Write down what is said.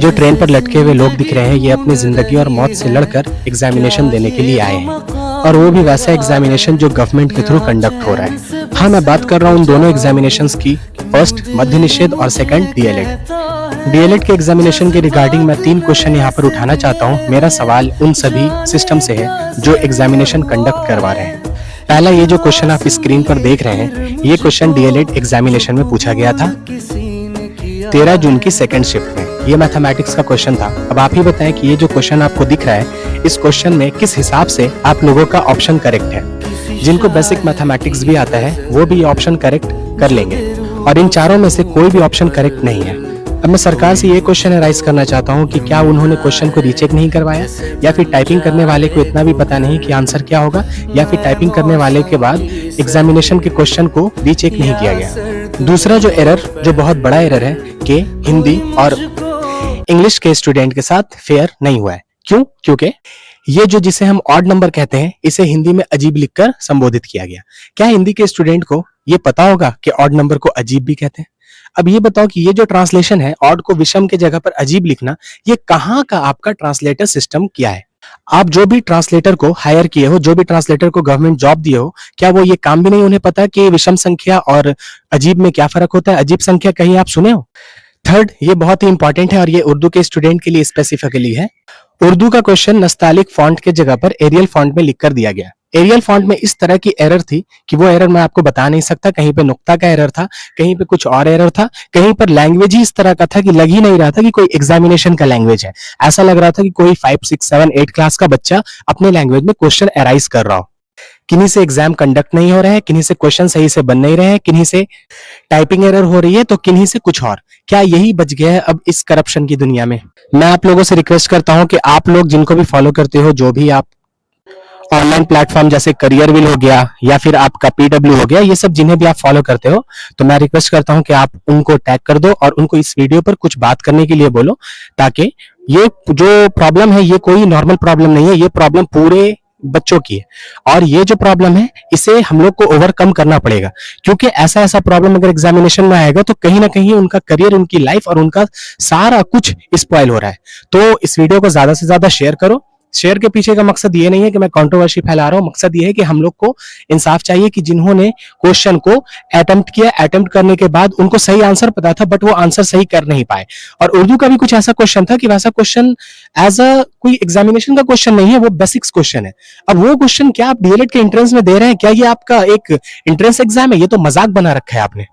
जो ट्रेन पर लटके हुए लोग दिख रहे हैं, ये अपनी जिंदगी और मौत से लड़कर एग्जामिनेशन देने के लिए आए हैं, और वो भी वैसा एग्जामिनेशन जो गवर्नमेंट के थ्रू कंडक्ट हो रहा है। हाँ, मैं बात कर रहा हूँ उन दोनों एग्जामिनेशंस की, फर्स्ट मध्य निषेध और सेकंड डीएलएड। डीएलएड के एग्जामिनेशन के रिगार्डिंग मैं 3 क्वेश्चन यहाँ पर उठाना चाहता हूँ। मेरा सवाल उन सभी सिस्टम से है जो एग्जामिनेशन कंडक्ट करवा रहे हैं। पहला, ये जो क्वेश्चन आप स्क्रीन पर देख रहे हैं, ये क्वेश्चन डीएलएड एग्जामिनेशन में पूछा गया था 13 जून की सेकंड शिफ्ट में। ये मैथमेटिक्स का क्वेश्चन था। अब आप ही बताएं कि ये जो क्वेश्चन आपको दिख रहा है, इस क्वेश्चन में किस हिसाब से आप लोगों का ऑप्शन करेक्ट है। जिनको बेसिक मैथमेटिक्स भी आता है वो भी ऑप्शन करेक्ट कर लेंगे, और इन चारों में से कोई भी ऑप्शन करेक्ट नहीं है। अब मैं सरकार से ये क्वेश्चन राइज करना चाहता हूँ कि क्या उन्होंने क्वेश्चन को रीचेक नहीं करवाया, या फिर टाइपिंग करने वाले को इतना भी पता नहीं कि आंसर क्या होगा, या फिर टाइपिंग करने वाले के बाद एग्जामिनेशन के क्वेश्चन को रीचेक नहीं किया गया। दूसरा जो एरर, जो बहुत बड़ा एरर है, कि हिंदी और इंग्लिश के स्टूडेंट के साथ फेयर नहीं हुआ है। क्यों? क्योंकि ये जो जिसे हम ऑड नंबर कहते हैं, इसे हिंदी में अजीब लिखकर संबोधित किया गया। क्या हिंदी के स्टूडेंट को ये पता होगा कि ऑड नंबर को अजीब भी कहते हैं? अब ये बताओ कि ये जो ट्रांसलेशन है, ऑड को विषम के जगह पर अजीब लिखना, ये कहाँ का आपका ट्रांसलेटर सिस्टम क्या है? आप जो भी ट्रांसलेटर को हायर किए हो, जो भी ट्रांसलेटर को गवर्नमेंट जॉब दिए हो, क्या वो ये काम भी नहीं उन्हें पता कि विषम संख्या और अजीब में क्या फर्क होता है? अजीब संख्या कहीं आप सुने हो? थर्ड, ये बहुत ही इंपॉर्टेंट है और ये उर्दू के स्टूडेंट के लिए स्पेसिफिकली है। उर्दू का क्वेश्चन नस्तालिक फॉन्ट के जगह पर एरियल फॉन्ट में लिखकर दिया गया। एरियल फॉन्ट में इस तरह की एरर थी कि वो एरर मैं आपको बता नहीं सकता। कहीं पे नुक्ता का एरर था, कहीं पे कुछ और एरर था, कहीं पर लैंग्वेज ही इस तरह का था कि लग ही नहीं रहा था कि कोई एग्जामिनेशन का लैंग्वेज है। ऐसा लग रहा था कि कोई 5, 6, 7, 8 क्लास का बच्चा अपने लैंग्वेज में क्वेश्चन एराइज कर रहा हो। किन्हीं से एग्जाम कंडक्ट नहीं हो रहा है, किन्हीं से क्वेश्चन सही से बन नहीं रहे हैं, किन्हीं से टाइपिंग एरर हो रही है, तो किन्हीं से कुछ और। क्या यही बच गया है अब इस करप्शन की दुनिया में? मैं आप लोगों से रिक्वेस्ट करता हूं कि आप लोग जिनको भी फॉलो करते हो, जो भी आप ऑनलाइन प्लेटफॉर्म जैसे करियरविल हो गया या फिर आपका पीडब्ल्यू हो गया, ये सब जिन्हें भी आप फॉलो करते हो, तो मैं रिक्वेस्ट करता हूं कि आप उनको टैग कर दो और उनको इस वीडियो पर कुछ बात करने के लिए बोलो, ताकि ये जो प्रॉब्लम है, ये कोई नॉर्मल प्रॉब्लम नहीं है, ये प्रॉब्लम पूरे बच्चों की है। और ये जो प्रॉब्लम है, इसे हम लोग को ओवरकम करना पड़ेगा, क्योंकि ऐसा प्रॉब्लम अगर एग्जामिनेशन में आएगा तो कहीं ना कहीं उनका करियर, उनकी लाइफ और उनका सारा कुछ स्पॉइल हो रहा है। तो इस वीडियो को ज्यादा से ज्यादा शेयर करो। शेयर के पीछे का मकसद ये नहीं है कि मैं कंट्रोवर्सी फैला रहा हूं, मकसद ये है कि हम लोग को इंसाफ चाहिए कि जिन्होंने क्वेश्चन को अटेम्प्ट किया, अटेम्प्ट करने के बाद उनको सही आंसर पता था बट वो आंसर सही कर नहीं पाए। और उर्दू का भी कुछ ऐसा क्वेश्चन था कि वैसा क्वेश्चन एज अ कोई एग्जामिनेशन का क्वेश्चन नहीं है, वो बेसिक्स क्वेश्चन है। अब वो क्वेश्चन क्या आप डीएलएड के एंट्रेंस में दे रहे हैं? क्या ये आपका एक एंट्रेंस एग्जाम है? ये तो मजाक बना रखा है आपने।